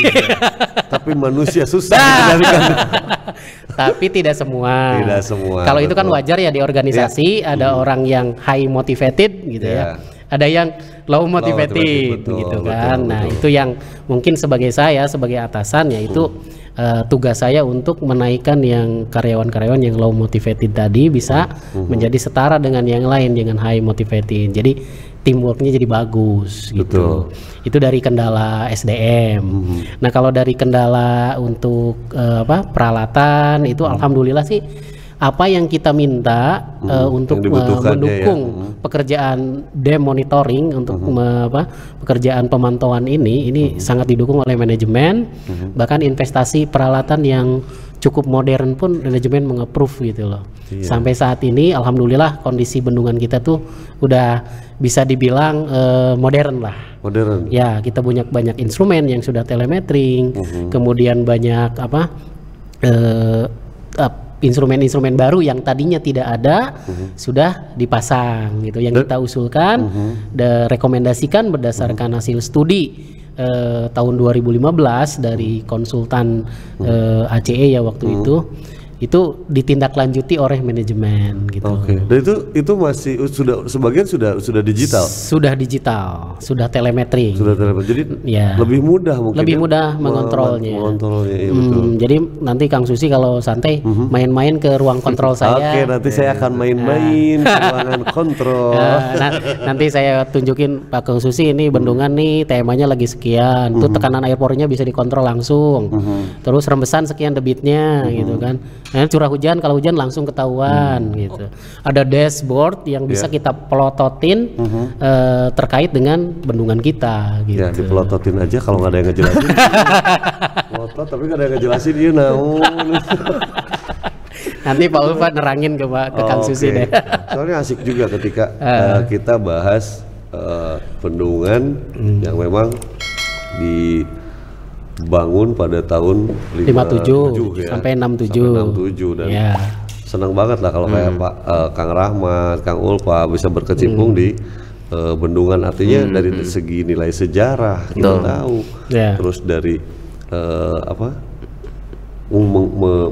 Tapi manusia susah dikendalikan. Tapi tidak semua. Tidak semua. Kalau itu kan wajar ya di organisasi ada orang yang high motivated gitu ya. Ada yang low motivated gitu kan. Nah, itu yang mungkin sebagai saya sebagai atasan ya itu tugas saya untuk menaikkan yang karyawan-karyawan yang low motivated tadi bisa menjadi setara dengan yang lain dengan high motivated. Jadi teamworknya jadi bagus gitu. Itu dari kendala SDM. Nah, kalau dari kendala untuk peralatan itu alhamdulillah sih apa yang kita minta untuk mendukung pekerjaan demonitoring untuk pekerjaan pemantauan ini sangat didukung oleh manajemen. Bahkan investasi peralatan yang cukup modern pun manajemen meng-approve gitu loh. Sampai saat ini alhamdulillah kondisi bendungan kita tuh udah bisa dibilang modern lah. Modern. Ya, kita punya banyak instrumen yang sudah telemetering, kemudian banyak instrumen-instrumen baru yang tadinya tidak ada sudah dipasang gitu. Yang kita usulkan, rekomendasikan berdasarkan hasil studi tahun 2015 dari konsultan ACE ya waktu itu. itu ditindaklanjuti oleh manajemen gitu. Oke. Dan itu masih sebagian sudah digital. Sudah digital, sudah telemetri. Sudah telepon. Jadi Ya. lebih mudah mungkin. Lebih ya, mudah mengontrolnya. Mengontrolnya, iya betul. Jadi nanti Kang Susi kalau santai main-main ke ruang kontrol saya. Oke, nanti saya akan main-main ke ruangan kontrol. Nanti saya tunjukin Pak Kang Susi ini bendungan nih temanya lagi sekian. Tuh tekanan air pornya bisa dikontrol langsung. Terus rembesan sekian debitnya gitu kan. Nah, curah hujan kalau hujan langsung ketahuan gitu. Ada dashboard yang bisa kita pelototin terkait dengan bendungan kita gitu. Ya, dipelototin aja kalau nggak ada yang ngejelasin. Pelotot tapi nggak ada yang ngejelasin dia naon. Nanti Pak Ulfa nerangin ke Kang Susi deh. Soalnya asik juga ketika kita bahas bendungan yang memang dibangun pada tahun 57 ya. sampai 67. Sampai 67 dan Ya. senang banget lah kalau kayak Pak Kang Rahmat, Kang Ulfa bisa berkecimpung di bendungan, artinya dari segi nilai sejarah kita tahu, terus dari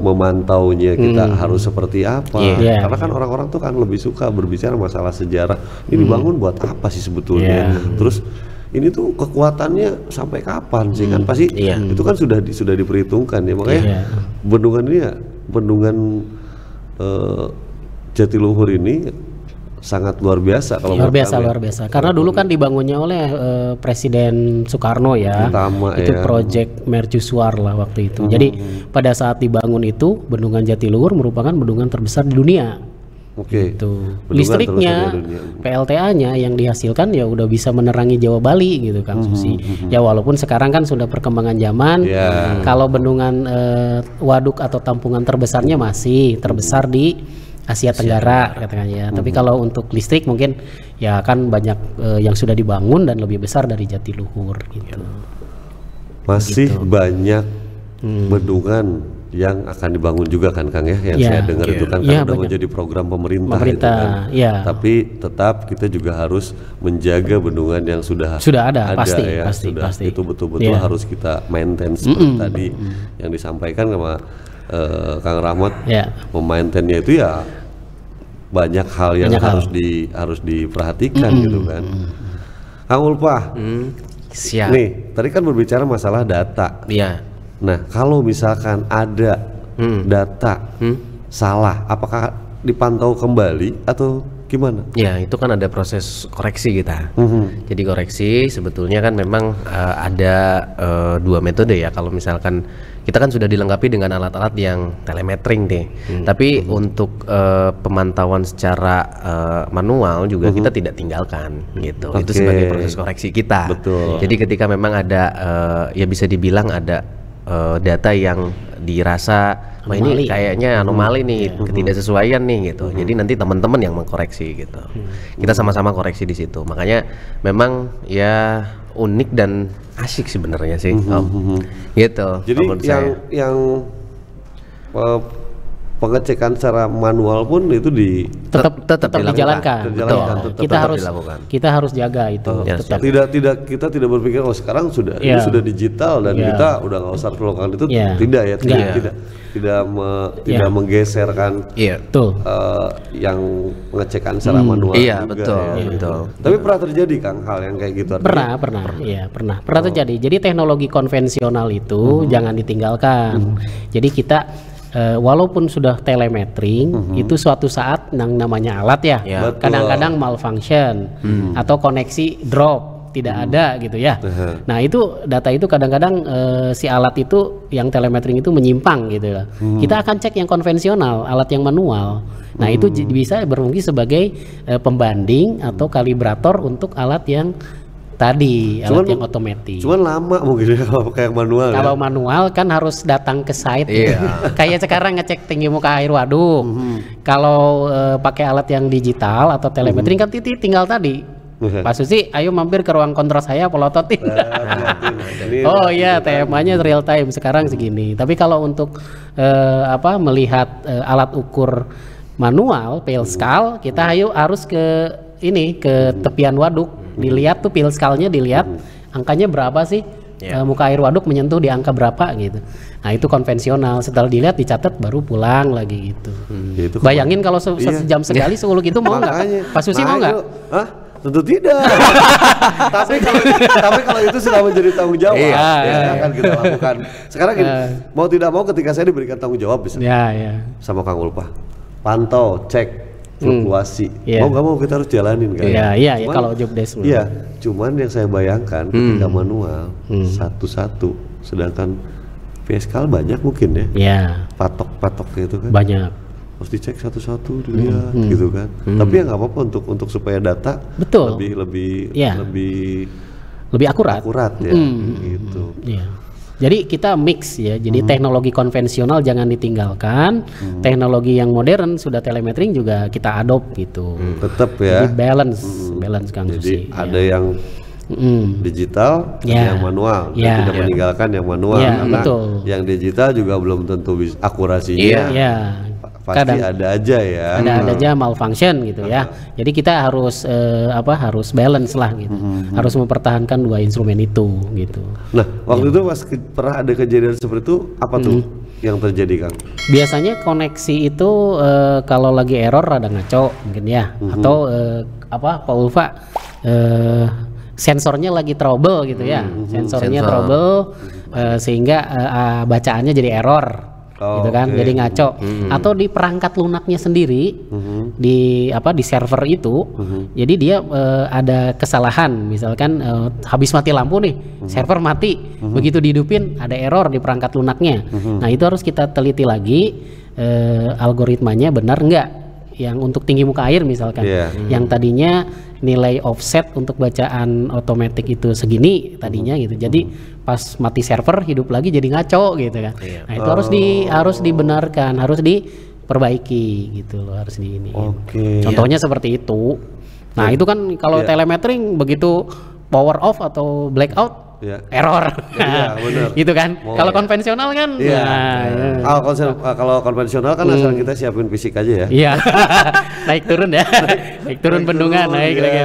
memantaunya kita harus seperti apa, karena kan orang-orang tuh kan lebih suka berbicara masalah sejarah. Ini dibangun buat apa sih sebetulnya? Terus ini tuh kekuatannya sampai kapan sih, kan pasti itu kan sudah diperhitungkan ya, makanya bendungan ini ya, bendungan Jatiluhur ini sangat luar biasa kalau luar biasa karena dulu kan dibangunnya oleh Presiden Soekarno ya. Pertama, itu proyek mercusuar lah waktu itu. Jadi pada saat dibangun itu bendungan Jatiluhur merupakan bendungan terbesar di dunia. Oke. Gitu. Listriknya, PLTA-nya yang dihasilkan ya udah bisa menerangi Jawa Bali gitu Kang Susi. Ya walaupun sekarang kan sudah perkembangan zaman. Kalau bendungan waduk atau tampungan terbesarnya masih terbesar di Asia Tenggara katanya. Tapi kalau untuk listrik mungkin ya kan banyak yang sudah dibangun dan lebih besar dari Jatiluhur gitu. Masih banyak bendungan yang akan dibangun juga kan Kang ya, yang saya dengar itu kan udah menjadi program pemerintah itu kan. Tapi tetap kita juga harus menjaga bendungan yang sudah ada pasti, ya, pasti. itu betul-betul harus kita maintain seperti tadi yang disampaikan sama Kang Rahmat. Memaintainnya itu ya banyak hal yang harus diperhatikan gitu kan. Kang Ulfa, siap. Nih tadi kan berbicara masalah data. Nah, kalau misalkan ada data salah, apakah dipantau kembali atau gimana? Ya, itu kan ada proses koreksi kita. Jadi koreksi sebetulnya kan memang ada dua metode ya. Kalau misalkan kita kan sudah dilengkapi dengan alat-alat yang telemetering deh. Tapi untuk pemantauan secara manual juga kita tidak tinggalkan gitu. Itu sebagai proses koreksi kita. Betul. Jadi ketika memang ada ya bisa dibilang ada data yang dirasa ini kayaknya anomali nih, ketidaksesuaian nih gitu. Jadi nanti teman-teman yang mengkoreksi gitu. Kita sama-sama koreksi di situ. Makanya memang ya unik dan asik sebenarnya sih. Gitu. Jadi yang pengecekan secara manual pun itu tetap dijalankan. Kita harus jaga itu. Tetap. Kita tidak berpikir ini sudah digital dan kita udah nggak usah melakukan itu. Tidak ya, tidak menggeserkan yang pengecekan secara manual. Iya betul. Tapi pernah terjadi Kang hal yang kayak gitu? Pernah terjadi. Jadi teknologi konvensional itu jangan ditinggalkan. Jadi kita walaupun sudah telemetering, itu suatu saat yang namanya alat ya, kadang-kadang malfunction atau koneksi drop, tidak ada gitu ya. Nah itu data itu kadang-kadang si alat itu yang telemetering itu menyimpang gitu lah. Kita akan cek yang konvensional, alat yang manual. Nah itu bisa berfungsi sebagai pembanding atau kalibrator untuk alat yang tadi, alat yang otomatis. Cuman lama mungkin ya kalau pakai yang manual. Kalau manual kan harus datang ke site. Kayak sekarang ngecek tinggi muka air waduk. Kalau pakai alat yang digital atau telemetri kan tinggal tadi. Pak Susi, ayo mampir ke ruang kontrol saya pelototin. Oh iya, temanya real time sekarang segini. Tapi kalau untuk melihat alat ukur manual, PLSCAL, kita harus ke tepian waduk. Dilihat tuh PLSCAL-nya, dilihat angkanya berapa sih muka air waduk menyentuh di angka berapa gitu. Nah itu konvensional. Setelah dilihat dicatat baru pulang lagi gitu. Itu Bayangin kalau sejam sekali seuluk itu mau nggak? Pak Susi mau nggak? Hah? Tentu tidak. tapi kalau itu sudah menjadi tanggung jawab, akan kita lakukan. Sekarang gini, mau tidak mau ketika saya diberikan tanggung jawab bisa sama Kang Ulfa, pantau, cek fluktuasi. Mau nggak mau kita harus jalanin kan? Iya, kalau job desk. Iya, cuman yang saya bayangkan ketika manual satu-satu, sedangkan PSKL banyak mungkin ya. Iya. Patok-patok gitu kan. Banyak. Harus dicek satu-satu dilihat gitu kan. Tapi ya nggak apa-apa untuk supaya data lebih akurat ya gitu. Iya. Jadi kita mix ya. Jadi teknologi konvensional jangan ditinggalkan. Teknologi yang modern sudah telemetering juga kita adopt gitu. Tetap ya. Jadi balance Kang Susi. Jadi ada yang digital, ada yang manual. Dan tidak meninggalkan yang manual karena yang digital juga belum tentu akurasinya. Pasti ada aja ya. Ada aja malfunction gitu ya. Jadi kita harus harus balance lah gitu. Harus mempertahankan dua instrumen itu gitu. Nah, waktu itu pas pernah ada kejadian seperti itu apa tuh yang terjadi, Kang? Biasanya koneksi itu kalau lagi error rada ngaco mungkin ya. Atau Pak Ulfa sensornya lagi trouble gitu ya. Sensornya trouble sehingga bacaannya jadi error. Gitu kan, jadi ngaco. Atau di perangkat lunaknya sendiri di server itu, jadi dia ada kesalahan, misalkan habis mati lampu nih, server mati, begitu dihidupin ada error di perangkat lunaknya. Nah itu harus kita teliti lagi algoritmanya benar nggak, yang untuk tinggi muka air misalkan, yang tadinya nilai offset untuk bacaan otomatis itu segini tadinya gitu, jadi pas mati server hidup lagi jadi ngaco gitu kan. Nah itu harus dibenarkan, harus diperbaiki gitu loh, harus di ini. Contohnya seperti itu. Nah itu kan kalau telemetering begitu power off atau blackout error, gitu kan. Kalau konvensional kan, kalau konvensional kan asal kita siapin fisik aja ya. Iya, naik turun ya, naik turun bendungan, naik lagi.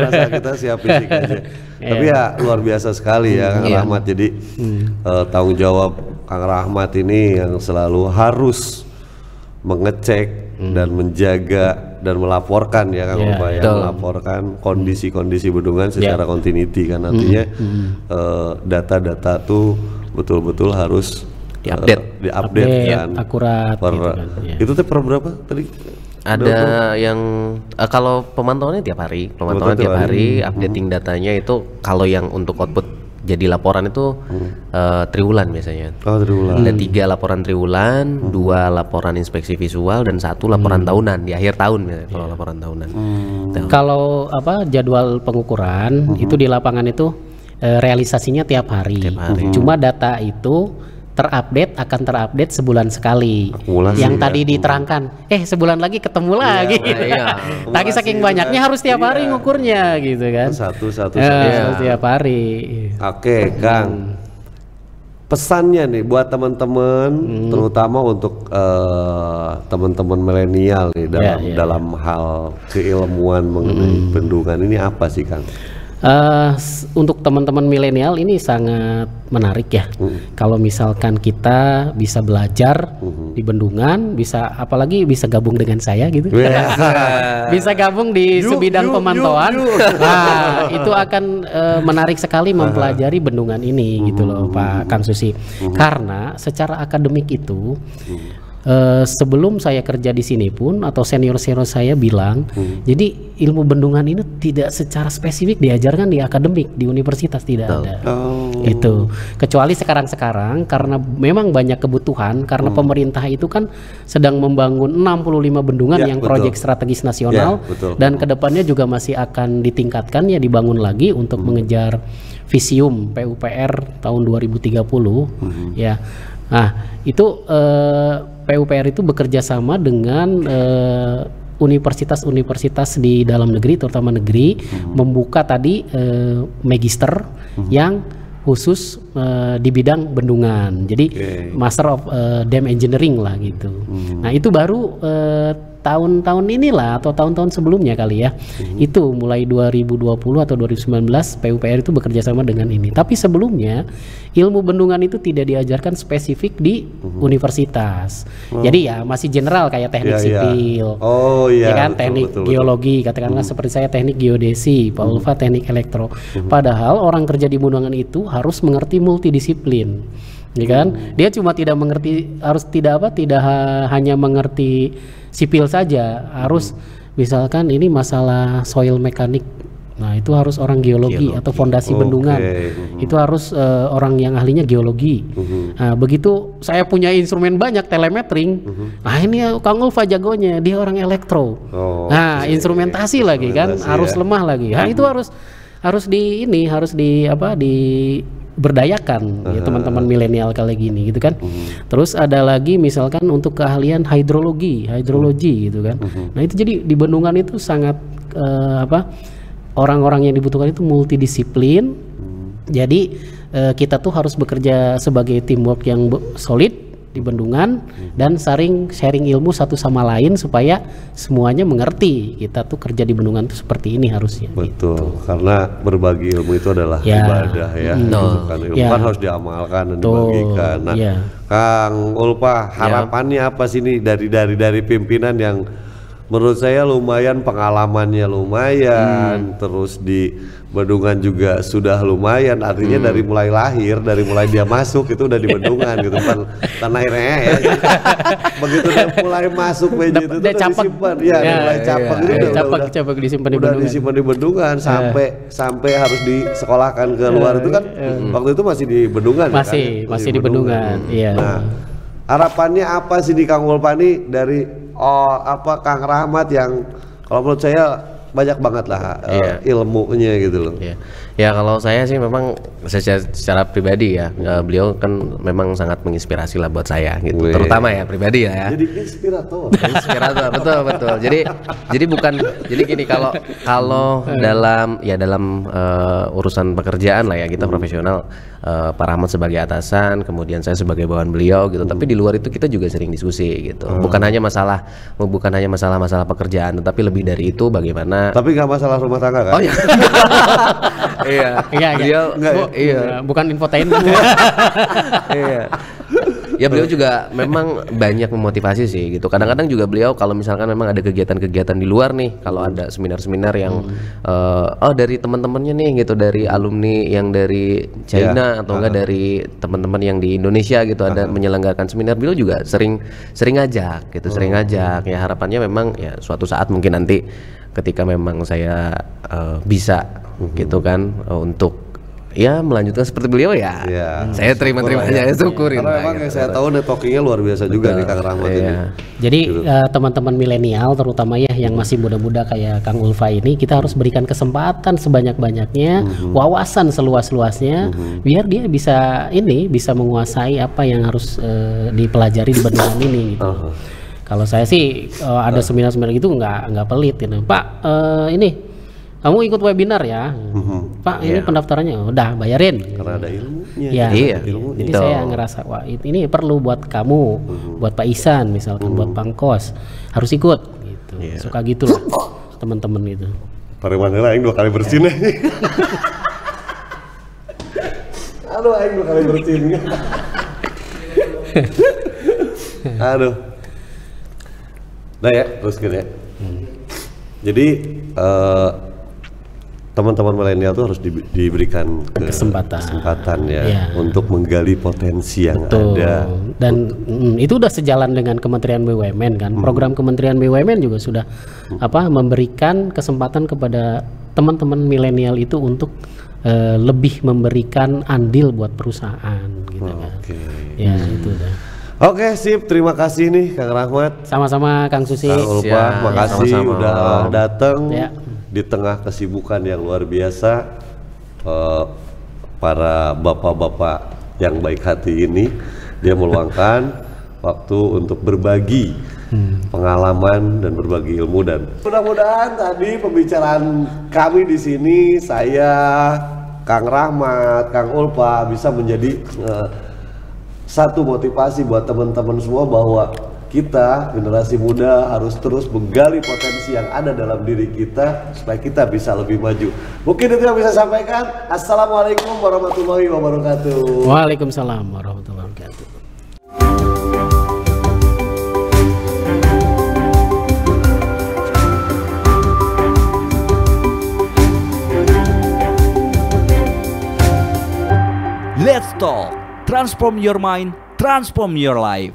Asal kita siap fisik aja. Tapi ya luar biasa sekali ya Kang Rahmat. Jadi tanggung jawab Kang Rahmat ini yang selalu harus mengecek dan menjaga dan melaporkan ya Kang Ulfa ya, melaporkan kondisi-kondisi bendungan secara continuity kan, artinya data-data tuh betul-betul harus diupdate kan, akurat gitu kan. Itu per berapa tadi? Ada yang kalau pemantauannya tiap hari, updating datanya itu kalau yang untuk output jadi laporan itu triwulan biasanya. Triwulan. Ada 3 laporan triwulan, 2 laporan inspeksi visual dan 1 laporan tahunan di akhir tahun ya, kalau laporan tahunan. Kalau jadwal pengukuran itu di lapangan itu realisasinya tiap hari. Cuma data itu akan terupdate sebulan sekali. Yang tadi diterangkan, sebulan lagi ketemu lagi. Tadi saking banyaknya harus tiap hari ngukurnya gitu kan. Satu tiap hari. Oke, Kang. Pesannya nih buat teman-teman, terutama untuk teman-teman milenial nih dalam hal keilmuan mengenai bendungan ini apa sih, Kang? Untuk teman-teman milenial ini sangat menarik ya. Kalau misalkan kita bisa belajar di bendungan, apalagi bisa gabung dengan saya gitu. Bisa gabung di sebidang pemantauan. Nah, itu akan menarik sekali mempelajari bendungan ini gitu loh Pak Kang Susi. Karena secara akademik itu sebelum saya kerja di sini pun atau senior saya bilang, jadi ilmu bendungan ini tidak secara spesifik diajarkan di akademik, di universitas tidak ada. Itu kecuali sekarang karena memang banyak kebutuhan, karena pemerintah itu kan sedang membangun 65 bendungan yang proyek strategis nasional, dan kedepannya juga masih akan ditingkatkan ya, dibangun lagi untuk mengejar visium PUPR tahun 2030 ya. Nah itu PUPR itu bekerja sama dengan universitas-universitas di dalam negeri, terutama negeri, membuka tadi magister yang khusus di bidang bendungan. Jadi Master of Dam Engineering lah gitu. Nah itu baru tahun-tahun inilah atau tahun-tahun sebelumnya kali ya. Itu mulai 2020 atau 2019 PUPR itu bekerja sama dengan ini. Tapi sebelumnya ilmu bendungan itu tidak diajarkan spesifik di universitas. Jadi ya masih general kayak teknik sipil. Oh iya. Ya kan, betul, teknik betul. geologi katakanlah seperti saya teknik geodesi, Pak Ulfa teknik elektro. Padahal orang kerja di bendungan itu harus mengerti multidisiplin. Ya kan? Dia cuma tidak mengerti tidak hanya mengerti sipil saja, harus misalkan ini masalah soil mekanik. Nah, itu harus orang geologi atau fondasi bendungan. Itu harus orang yang ahlinya geologi. Nah, begitu saya punya instrumen banyak telemetering. Nah, ini Kang Ulfa jagonya, dia orang elektro. Nah, instrumentasi lagi kan harus lemah lagi. Nah, itu harus berdayakan ya teman-teman milenial kali gini gitu kan. Terus ada lagi misalkan untuk keahlian hidrologi gitu kan. Nah, itu jadi di bendungan itu sangat orang-orang yang dibutuhkan itu multidisiplin. Jadi kita tuh harus bekerja sebagai teamwork yang solid di bendungan dan saling sharing ilmu satu sama lain supaya semuanya mengerti kita tuh kerja di bendungan tuh seperti ini harusnya. Betul, gitu. karena berbagi ilmu itu adalah ibadah ya. Bukan ilmu kan harus diamalkan dan dibagikan. Nah, Kang Ulfa, harapannya apa sih nih dari pimpinan yang menurut saya lumayan pengalamannya lumayan, terus di bendungan juga sudah lumayan, artinya dari mulai lahir, dari mulai dia masuk itu udah di bendungan gitu kan, tanah airnya ya. Begitu dia mulai masuk meja itu udah disimpan, mulai capek itu capek disimpan di bendungan sampai harus disekolahkan ke luar itu kan, waktu itu masih di bendungan masih di bendungan. Iya. Nah, harapannya apa sih di Kang Ulfa nih dari Kang Rahmat yang kalau menurut saya banyak banget lah ilmunya gitu loh. Ya kalau saya sih memang secara pribadi ya, beliau kan memang sangat menginspirasi lah buat saya gitu. Terutama ya pribadi ya. Jadi inspirator. Betul. Jadi gini, kalau dalam urusan pekerjaan lah ya, kita profesional, Pak Rahmat sebagai atasan, kemudian saya sebagai bawahan beliau gitu. Tapi di luar itu kita juga sering diskusi gitu. Bukan hanya masalah pekerjaan, tetapi lebih dari itu bagaimana. Tapi nggak masalah rumah tangga kan? Oh iya. Bukan infotainment. Iya. Ya beliau juga memang banyak memotivasi sih gitu. Kadang-kadang juga beliau kalau misalkan memang ada kegiatan-kegiatan di luar nih, kalau ada seminar-seminar yang dari teman-temannya nih gitu, dari alumni yang dari China atau enggak dari teman-teman yang di Indonesia gitu, ada menyelenggarakan seminar, beliau juga sering ngajak gitu, sering ngajak. Ya harapannya memang ya suatu saat mungkin nanti ketika memang saya bisa gitu kan untuk ya melanjutkan seperti beliau ya. Saya terima-terima aja, syukurin. Karena memang yang saya tahu networkingnya luar biasa juga nih Kang Rahmat ini. Jadi teman-teman milenial terutama ya yang masih muda-muda kayak Kang Ulfa ini, kita harus berikan kesempatan sebanyak-banyaknya, wawasan seluas-luasnya, biar dia bisa menguasai apa yang harus dipelajari di bendungan ini gitu. Kalau saya sih ada seminar-seminar gitu nggak pelit gitu. Pak, ini kamu ikut webinar ya, Pak, ini pendaftarannya udah bayarin. Karena ada ilmunya. Jadi saya ngerasa wah ini perlu buat kamu, buat Pak Isan misalkan, buat Pangkos harus ikut. Gitu. Suka gitu loh teman-teman gitu. Pareman aing 2 kali bersin. Aduh, aing 2 kali bersin. Aduh. Nah ya, teruskan ya. Jadi teman-teman milenial tuh harus diberikan kesempatan ya untuk menggali potensi yang ada. Dan itu udah sejalan dengan Kementerian BUMN kan. Program Kementerian BUMN juga sudah memberikan kesempatan kepada teman-teman milenial itu untuk lebih memberikan andil buat perusahaan gitu kan. Ya itu udah. Oke, sip. Terima kasih nih Kang Rahmat. Sama-sama Kang Susi. Kang Ulfa, makasih sama-sama. udah datang di tengah kesibukan yang luar biasa. Para bapak-bapak yang baik hati ini, dia meluangkan waktu untuk berbagi pengalaman dan berbagi ilmu, dan mudah-mudahan tadi pembicaraan kami di sini, saya, Kang Rahmat, Kang Ulfa bisa menjadi satu motivasi buat teman-teman semua bahwa kita generasi muda harus terus menggali potensi yang ada dalam diri kita supaya kita bisa lebih maju. Mungkin itu yang bisa saya sampaikan. Assalamualaikum warahmatullahi wabarakatuh. Waalaikumsalam warahmatullahi wabarakatuh. Let's talk. Transform your mind, transform your life.